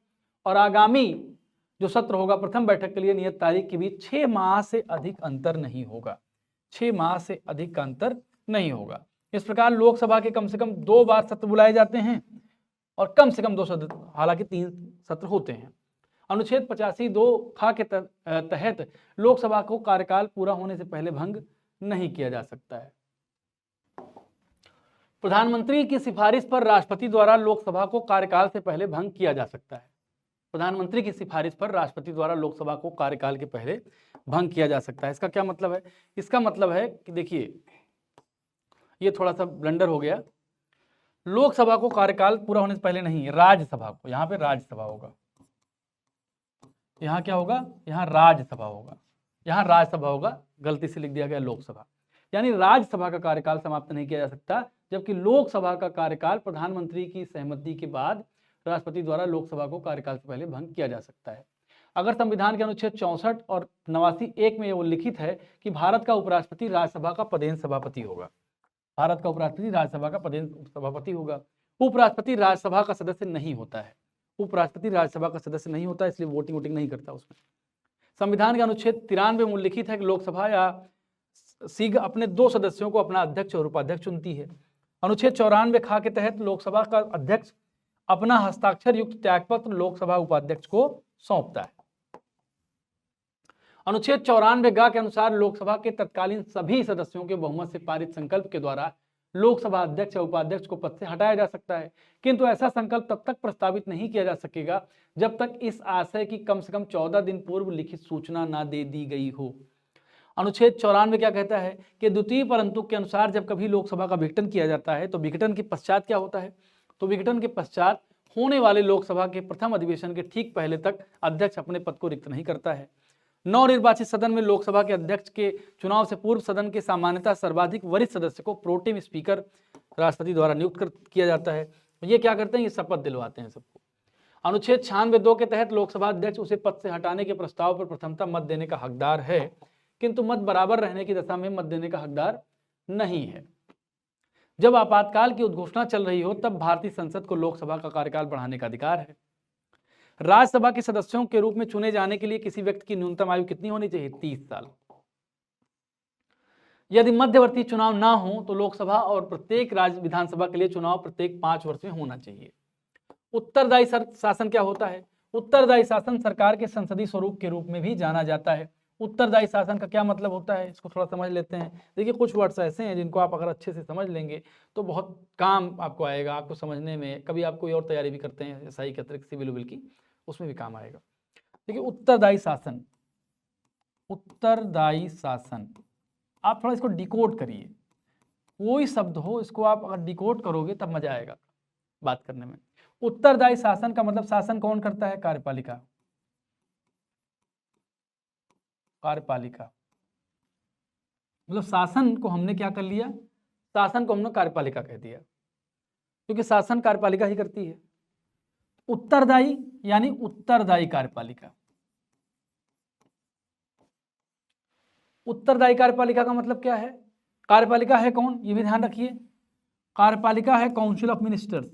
और आगामी जो सत्र होगा प्रथम बैठक के लिए नियत तारीख के बीच 6 माह से अधिक अंतर नहीं होगा। 6 माह से अधिक का अंतर नहीं होगा। इस प्रकार लोकसभा के कम से कम 2 बार सत्र बुलाए जाते हैं और कम से कम 2 सत्र, हालांकि 3 सत्र होते हैं। अनुच्छेद 85(2) ख के तहत लोकसभा को कार्यकाल पूरा होने से पहले भंग नहीं किया जा सकता है। प्रधानमंत्री की सिफारिश पर राष्ट्रपति द्वारा लोकसभा को कार्यकाल से पहले भंग किया जा सकता है। प्रधानमंत्री की सिफारिश पर राष्ट्रपति द्वारा लोकसभा को कार्यकाल के पहले भंग किया जा सकता है। इसका क्या मतलब है? इसका मतलब है कि देखिए, ये थोड़ा सा ब्लंडर हो गया। लोकसभा को कार्यकाल पूरा होने से पहले नहीं, राज्यसभा को, यहाँ पे राज्यसभा होगा, यहाँ क्या होगा, यहाँ राज्यसभा होगा, यहाँ राज्यसभा होगा, गलती से लिख दिया गया लोकसभा। यानी राज्यसभा का कार्यकाल समाप्त नहीं किया जा सकता, जबकि लोकसभा का कार्यकाल प्रधानमंत्री की सहमति के बाद राष्ट्रपति द्वारा लोकसभा को कार्यकाल से पहले भंग किया जा सकता है। अगर संविधान के अनुच्छेद 64 और 89(1) में ये उल्लिखित है कि भारत का उपराष्ट्रपति राज्यसभा का पदेन सभापति होगा, भारत का उपराष्ट्रपति राज्यसभा का पदेन सभापति होगा। उपराष्ट्रपति राज्यसभा का सदस्य नहीं होता है, उपराष्ट्रपति राज्यसभा का सदस्य नहीं होता, इसलिए वोटिंग नहीं करता उसमें। संविधान के अनुच्छेद 93 में उल्लिखित है कि लोकसभा या सीग अपने 2 सदस्यों को अपना अध्यक्ष और उपाध्यक्ष चुनती है। अनुच्छेद 94 ख के तहत लोकसभा का अध्यक्ष अपना हस्ताक्षर युक्त त्यागपत्र लोकसभा उपाध्यक्ष को सौंपता है। अनुच्छेद 94 ग के अनुसार लोकसभा के तत्कालीन सभी सदस्यों के बहुमत से पारित संकल्प के द्वारा लोकसभा अध्यक्ष या उपाध्यक्ष को पद से हटाया जा सकता है, किंतु ऐसा संकल्प तब तक प्रस्तावित नहीं किया जा सकेगा जब तक इस आशय की कम से कम 14 दिन पूर्व लिखित सूचना न दे दी गई हो। अनुच्छेद 94 क्या कहता है कि द्वितीय परंतु के अनुसार जब कभी लोकसभा का विघटन किया जाता है तो विघटन के पश्चात क्या होता है, तो विघटन के पश्चात होने वाले लोकसभा के प्रथम अधिवेशन के ठीक पहले तक अध्यक्ष अपने पद को रिक्त नहीं करता है। नवनिर्वाचित सदन में लोकसभा के अध्यक्ष के चुनाव से पूर्व सदन के सामान्यतः सर्वाधिक वरिष्ठ सदस्य को प्रोटेम स्पीकर राष्ट्रपति द्वारा नियुक्त किया जाता है। ये क्या करते हैं, ये शपथ दिलवाते हैं सबको। अनुच्छेद 96(2) के तहत लोकसभा अध्यक्ष उसे पद से हटाने के प्रस्ताव पर प्रथमतः मत देने का हकदार है, किंतु मत बराबर रहने की दशा में मत देने का हकदार नहीं है। जब आपातकाल की उद्घोषणा चल रही हो तब भारतीय संसद को लोकसभा का कार्यकाल बढ़ाने का अधिकार है। राज्यसभा के सदस्यों के रूप में चुने जाने के लिए किसी व्यक्ति की न्यूनतम आयु कितनी होनी चाहिए, 30 साल। यदि मध्यवर्ती चुनाव ना हो तो लोकसभा और प्रत्येक राज्य विधानसभा के लिए चुनाव प्रत्येक 5 वर्ष में होना चाहिए। उत्तरदायी शासन क्या होता है, उत्तरदायी शासन सरकार के संसदीय स्वरूप के रूप में भी जाना जाता है। उत्तरदायी शासन का क्या मतलब होता है, इसको थोड़ा समझ लेते हैं। देखिए कुछ वर्ड्स ऐसे हैं जिनको आप अगर अच्छे से समझ लेंगे तो बहुत काम आपको आएगा, आपको समझने में। कभी आप कोई और तैयारी भी करते हैं एसआई के अतिरिक्त सिविल विल की, उसमें भी काम आएगा। देखिए उत्तरदायी शासन, उत्तरदायी शासन, आप थोड़ा इसको डिकोड करिए। कोई शब्द हो इसको आप अगर डिकोड करोगे तब मजा आएगा बात करने में। उत्तरदायी शासन का मतलब शासन कौन करता है, कार्यपालिका, कार्यपालिका। मतलब शासन को हमने क्या कर लिया, शासन को हमने कार्यपालिका कह दिया, क्योंकि शासन कार्यपालिका ही करती है। उत्तरदायी यानी उत्तरदायी कार्यपालिका। उत्तरदायी कार्यपालिका का मतलब क्या है, कार्यपालिका है कौन, ये भी ध्यान रखिए। कार्यपालिका है council of ministers,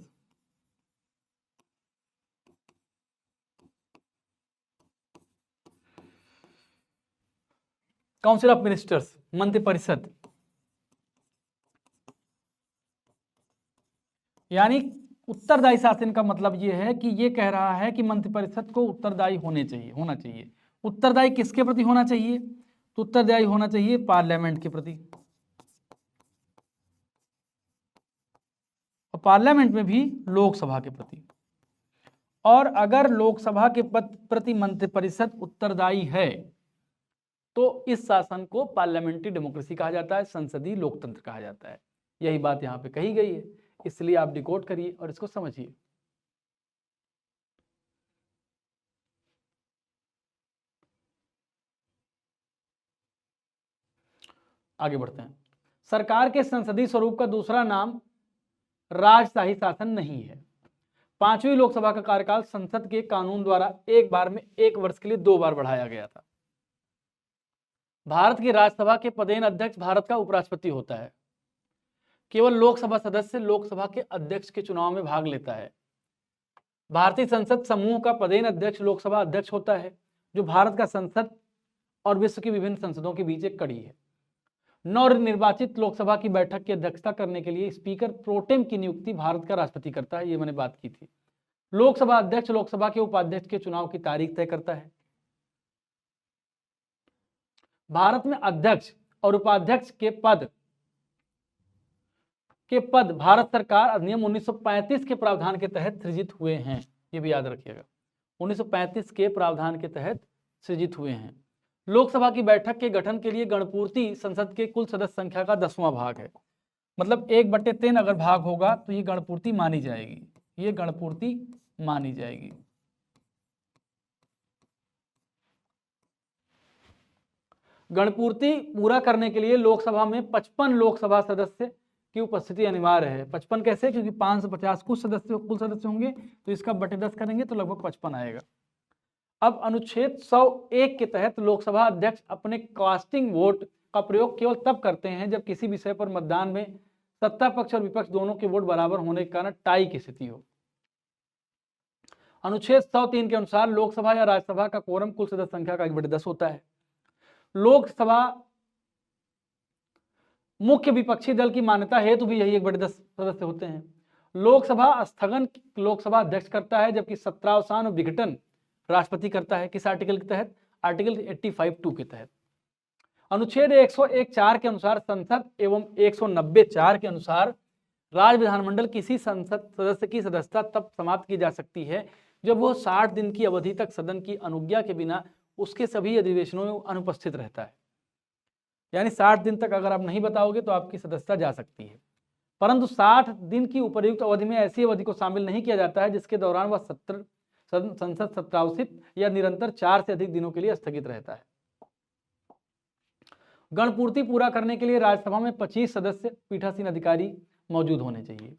council of ministers, मंत्रिपरिषद। यानी उत्तरदायी शासन का मतलब ये है कि ये कह रहा है कि मंत्रिपरिषद को उत्तरदायी होना चाहिए। उत्तरदायी किसके प्रति होना चाहिए, तो उत्तरदायी होना चाहिए पार्लियामेंट के प्रति, और पार्लियामेंट में भी लोकसभा के प्रति। और अगर लोकसभा के प्रति मंत्रिपरिषद उत्तरदायी है तो इस शासन को पार्लियामेंट्री डेमोक्रेसी कहा जाता है, संसदीय लोकतंत्र कहा जाता है। यही बात यहाँ पे कही गई है, इसलिए आप डिकोड करिए और इसको समझिए। आगे बढ़ते हैं। सरकार के संसदीय स्वरूप का दूसरा नाम राजशाही शासन नहीं है। 5वीं लोकसभा का कार्यकाल संसद के कानून द्वारा एक बार में 1 वर्ष के लिए 2 बार बढ़ाया गया था। भारत की राज्यसभा के पदेन अध्यक्ष भारत का उपराष्ट्रपति होता है। केवल लोकसभा सदस्य लोकसभा के अध्यक्ष के चुनाव में भाग लेता है। भारतीय संसद समूह का पदेन अध्यक्ष लोकसभा अध्यक्ष होता है, जो भारत का संसद और विश्व की विभिन्न संसदों के बीच एक कड़ी है। नवनिर्वाचित लोकसभा की बैठक की अध्यक्षता करने के लिए स्पीकर प्रोटेम की नियुक्ति भारत का राष्ट्रपति करता है, ये मैंने बात की थी। लोकसभा अध्यक्ष लोकसभा के उपाध्यक्ष के चुनाव की तारीख तय करता है। भारत में अध्यक्ष और उपाध्यक्ष के पद भारत सरकार अधिनियम 1935 के प्रावधान के तहत सृजित हुए हैं, ये भी याद रखिएगा। 1935 के प्रावधान के तहत सृजित हुए हैं। लोकसभा की बैठक के गठन के लिए गणपूर्ति संसद के कुल सदस्य संख्या का 10वां भाग है। मतलब 1/3 अगर भाग होगा तो ये गणपूर्ति मानी जाएगी, ये गणपूर्ति मानी जाएगी। गणपूर्ति पूरा करने के लिए लोकसभा में 55 लोकसभा सदस्य की उपस्थिति अनिवार्य है। 55 कैसे? क्योंकि 550 कुल सदस्य होंगे, तो इसका बटे 10 करेंगे तो लगभग 55 आएगा। अब अनुच्छेद 101 के तहत लोकसभा अध्यक्ष अपने कास्टिंग वोट का प्रयोग केवल तब करते हैं जब किसी विषय पर मतदान में सत्ता पक्ष और विपक्ष दोनों के वोट बराबर होने के कारण टाई की स्थिति हो। अनुच्छेद 103 के अनुसार लोकसभा या राज्यसभा का कोरम कुल सदस्य संख्या का 1/10 होता है। लोकसभा मुख्य विपक्षी दल की मान्यता हेतु भी यही 1/10 सदस्य होते हैं। लोकसभा स्थगन लोकसभा अध्यक्ष करता है, जबकि सत्रावसान और विघटन राष्ट्रपति करता है। किस आर्टिकल के तहत? आर्टिकल 85(2) के तहत। अनुच्छेद 101(4) के अनुसार संसद एवं 190(4) के अनुसार राज्य विधानमंडल किसी संसद सदस्य की सदस्यता तब समाप्त की जा सकती है जब वो 60 दिन की अवधि तक सदन की अनुज्ञा के बिना उसके सभी अधिवेशनों में अनुपस्थित रहता है। यानी 60 दिन तक अगर आप नहीं बताओगे तो आपकी सदस्यता जा सकती है, परंतु 60 दिन की उपर्युक्त अवधि में ऐसी अवधि को शामिल नहीं किया जाता है जिसके दौरान वह संसद सत्रावसित या निरंतर 4 से अधिक दिनों के लिए स्थगित रहता है। गणपूर्ति पूरा करने के लिए राज्यसभा में 25 सदस्य पीठासीन अधिकारी मौजूद होने चाहिए।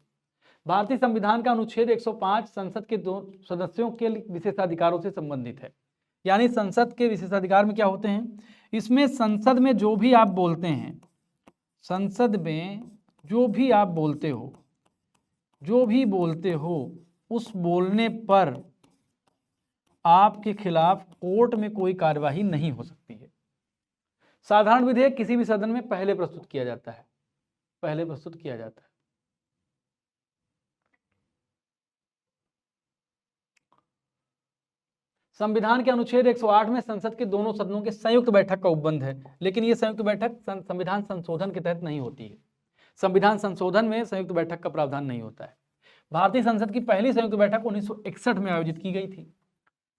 भारतीय संविधान का अनुच्छेद 105 संसद के 2 सदस्यों के विशेषाधिकारों से संबंधित है। यानी संसद के विशेषाधिकार में क्या होते हैं? इसमें संसद में जो भी आप बोलते हैं, संसद में जो भी आप बोलते हो, उस बोलने पर आपके खिलाफ कोर्ट में कोई कार्यवाही नहीं हो सकती है। साधारण विधेयक किसी भी सदन में पहले प्रस्तुत किया जाता है, संविधान के अनुच्छेद 108 में संसद के दोनों सदनों के संयुक्त बैठक का उपबंध है, लेकिन यह संयुक्त बैठक संविधान संशोधन के तहत नहीं होती है। संविधान संशोधन में संयुक्त बैठक का प्रावधान नहीं होता है। भारतीय संसद की पहली संयुक्त बैठक 1961 में आयोजित की गई थी।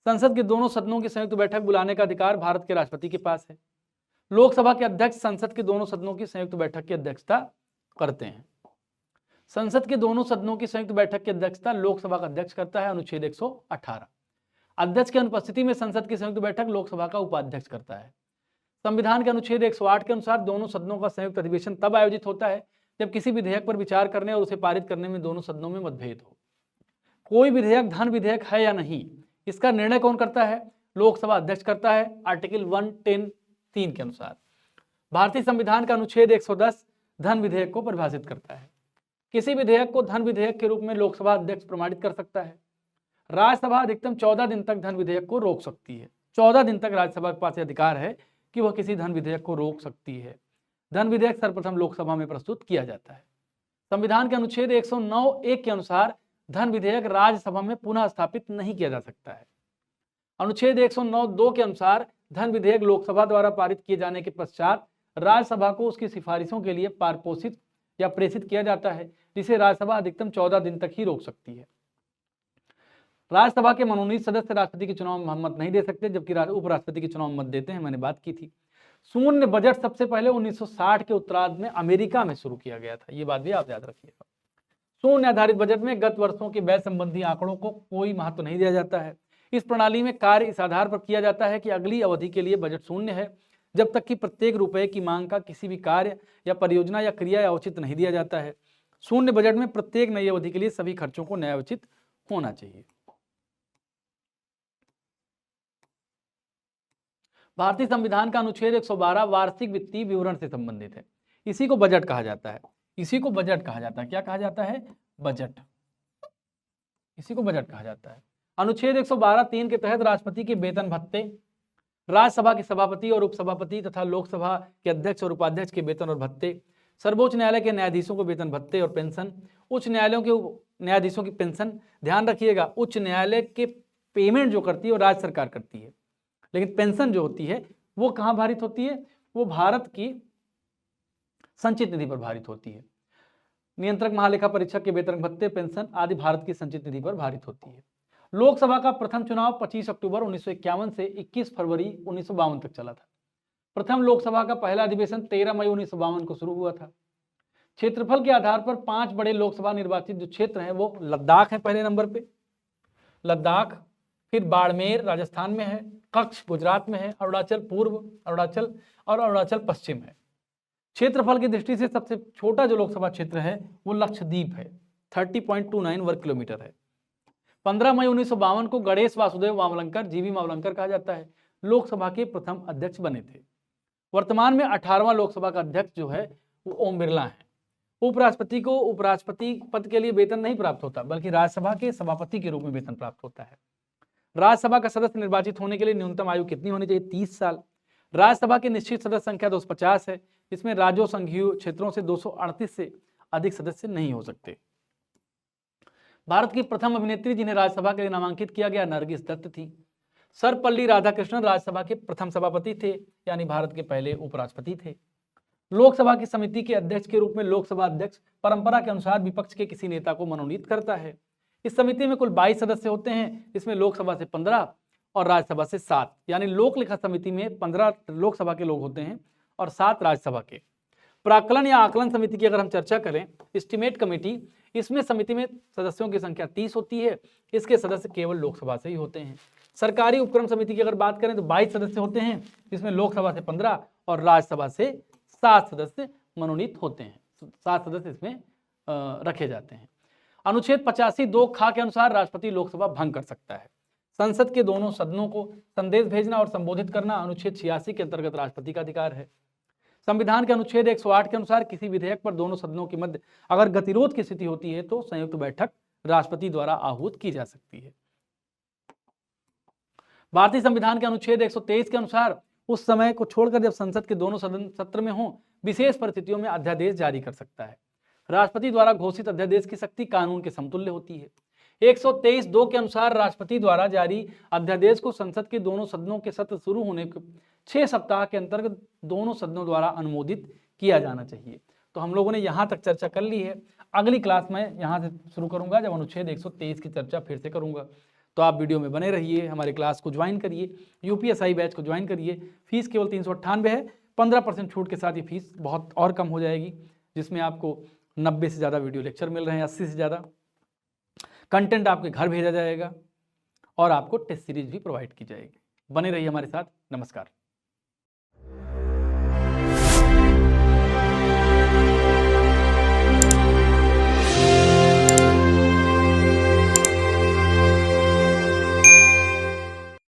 संसद के दोनों सदनों की संयुक्त बैठक बुलाने का अधिकार भारत के राष्ट्रपति के पास है। लोकसभा के अध्यक्ष संसद के दोनों सदनों की संयुक्त बैठक की अध्यक्षता करते हैं। संसद के दोनों सदनों की संयुक्त बैठक की अध्यक्षता लोकसभा का अध्यक्ष करता है। अनुच्छेद 118 अध्यक्ष की अनुपस्थिति में संसद की संयुक्त बैठक लोकसभा का उपाध्यक्ष करता है। संविधान के अनुच्छेद 108 के अनुसार दोनों सदनों का संयुक्त अधिवेशन तब आयोजित होता है जब किसी विधेयक पर विचार करने और उसे पारित करने में दोनों सदनों में मतभेद हो। कोई विधेयक धन विधेयक है या नहीं, इसका निर्णय कौन करता है? लोकसभा अध्यक्ष करता है। आर्टिकल 110(3) के अनुसार भारतीय संविधान का अनुच्छेद 110 धन विधेयक को परिभाषित करता है। किसी विधेयक को धन विधेयक के रूप में लोकसभा अध्यक्ष प्रमाणित कर सकता है। राज्यसभा अधिकतम 14 दिन तक धन विधेयक को रोक सकती है। 14 दिन तक राज्यसभा के पास अधिकार है कि वह किसी धन विधेयक को रोक सकती है। धन विधेयक सर्वप्रथम लोकसभा में प्रस्तुत किया जाता है। संविधान के अनुच्छेद 109(1) के अनुसार धन विधेयक राज्यसभा में पुनः स्थापित नहीं किया जा सकता है। अनुच्छेद 109(2) के अनुसार धन विधेयक लोकसभा द्वारा पारित किए जाने के पश्चात राज्यसभा को उसकी सिफारिशों के लिए पारितोषित या प्रेषित किया जाता है, जिसे राज्यसभा अधिकतम 14 दिन तक ही रोक सकती है। राज्यसभा के मनोनीत सदस्य राष्ट्रपति के चुनाव में मत नहीं दे सकते, जबकि उपराष्ट्रपति के चुनाव में मत देते हैं। मैंने बात की थी। शून्य बजट सबसे पहले 1960 के उत्तरार्ध में अमेरिका में शुरू किया गया था, ये बात भी आप याद रखिएगा। शून्य आधारित बजट में गत वर्षों के व्यय संबंधी आंकड़ों को कोई महत्व नहीं दिया जाता है। इस प्रणाली में कार्य इस आधार पर किया जाता है कि अगली अवधि के लिए बजट शून्य है, जब तक कि प्रत्येक रुपए की मांग का किसी भी कार्य या परियोजना या क्रिया या औचित्य नहीं दिया जाता है। शून्य बजट में प्रत्येक नई अवधि के लिए सभी खर्चों को न्यायोचित होना चाहिए। भारतीय संविधान का अनुच्छेद 112 वार्षिक वित्तीय विवरण से संबंधित है। इसी को बजट कहा जाता है। क्या कहा जाता है? बजट। इसी को बजट कहा जाता है। अनुच्छेद 112(3) के तहत राष्ट्रपति के वेतन भत्ते, राज्यसभा के सभापति और उपसभापति तथा लोकसभा के अध्यक्ष और उपाध्यक्ष के वेतन और भत्ते, सर्वोच्च न्यायालय के न्यायाधीशों को वेतन भत्ते और पेंशन, उच्च न्यायालयों के न्यायाधीशों की पेंशन। ध्यान रखिएगा, उच्च न्यायालय के पेमेंट जो करती है वो राज्य सरकार करती है, लेकिन पेंशन जो होती है वो कहाँ भारित होती है? वो भारत की संचित निधि पर भारित होती है। नियंत्रक महालेखा परीक्षक के वेतन भत्ते, पेंशन आदि भारत की संचित निधि पर भारित होती है। लोकसभा का प्रथम चुनाव 25 अक्टूबर 1951 से 21 फरवरी 1952 तक चला था। प्रथम लोकसभा का पहला अधिवेशन 13 मई 1952 को शुरू हुआ था। क्षेत्रफल के आधार पर 5 बड़े लोकसभा निर्वाचित जो क्षेत्र हैं वो लद्दाख है पहले नंबर पे, लद्दाख, फिर बाड़मेर राजस्थान में है, कच्छ गुजरात में है, अरुणाचल पूर्व, अरुणाचल और अरुणाचल पश्चिम है। क्षेत्रफल की दृष्टि से सबसे छोटा जो लोकसभा क्षेत्र है वो लक्षद्वीप है, 30.29 वर्ग किलोमीटर है। 15 मई 1952 को गणेश वासुदेव मावलंकर, जीवी मावलंकर कहा जाता है, लोकसभा के प्रथम अध्यक्ष बने थे। वर्तमान में 18वां लोकसभा का अध्यक्ष जो है वो ओम बिरला है। उपराष्ट्रपति को उपराष्ट्रपति पद के लिए वेतन नहीं प्राप्त होता, बल्कि राज्यसभा के सभापति के रूप में वेतन प्राप्त होता है। राज्यसभा का सदस्य निर्वाचित होने के लिए न्यूनतम आयु कितनी होनी चाहिए? 30 साल। राज्यसभा की निश्चित सदस्य संख्या 250 है, जिसमें राज्यों संघीय क्षेत्रों से 238 से अधिक सदस्य नहीं हो सकते। भारत की प्रथम अभिनेत्री जिन्हें राज्यसभा के लिए नामांकित किया गया नरगिस दत्त थी। सर्वपल्ली राधाकृष्णन राज्यसभा के प्रथम सभापति थे, यानी भारत के पहले उपराष्ट्रपति थे। लोकसभा की समिति के अध्यक्ष के रूप में लोकसभा अध्यक्ष परंपरा के अनुसार विपक्ष के किसी नेता को मनोनीत करता है। इस समिति में कुल 22 सदस्य होते हैं, इसमें लोकसभा से 15 और राज्यसभा से 7, यानी लोक लेखा समिति में 15 लोकसभा के लोग होते हैं और 7 राज्यसभा के। प्राक्कलन या आकलन समिति की अगर हम चर्चा करें, एस्टिमेट कमेटी, इसमें समिति में सदस्यों की संख्या 30 होती है, इसके सदस्य केवल लोकसभा से ही होते हैं। सरकारी उपक्रम समिति की अगर बात करें तो 22 सदस्य होते हैं, जिसमें लोकसभा से 15 और राज्यसभा से 7 सदस्य मनोनीत होते हैं, 7 सदस्य इसमें रखे जाते हैं। अनुच्छेद 85(2) ख के अनुसार राष्ट्रपति लोकसभा भंग कर सकता है। संसद के दोनों सदनों को संदेश भेजना और संबोधित करना अनुच्छेद 86 के अंतर्गत राष्ट्रपति का अधिकार है। संविधान के अनुच्छेद 108 के अनुसार किसी विधेयक पर दोनों सदनों के मध्य अगर गतिरोध की स्थिति होती है तो संयुक्त बैठक राष्ट्रपति द्वारा आहूत की जा सकती है। भारतीय संविधान के अनुच्छेद 123 के अनुसार उस समय को छोड़कर जब संसद के दोनों सदन सत्र में हो, विशेष परिस्थितियों में अध्यादेश जारी कर सकता है। राष्ट्रपति द्वारा घोषित अध्यादेश की शक्ति कानून के समतुल्य होती है। 123(2) के अनुसार राष्ट्रपति द्वारा जारी अध्यादेश को संसद के दोनों सदनों के सत्र शुरू होने के 6 सप्ताह के अंतर्गत दोनों सदनों द्वारा अनुमोदित किया जाना चाहिए। तो हम लोगों ने यहाँ तक चर्चा कर ली है। अगली क्लास में यहाँ से शुरू करूंगा, जब अनुच्छेद 123 की चर्चा फिर से करूंगा। तो आप वीडियो में बने रहिए, हमारे क्लास को ज्वाइन करिए, यूपीएसआई बैच को ज्वाइन करिए। फीस केवल 398 है, 15% छूट के साथ ये फीस बहुत और कम हो जाएगी, जिसमें आपको 90 से ज़्यादा वीडियो लेक्चर मिल रहे हैं, 80 से ज़्यादा कंटेंट आपके घर भेजा जाएगा और आपको टेस्ट सीरीज भी प्रोवाइड की जाएगी। बने रहिए हमारे साथ। नमस्कार।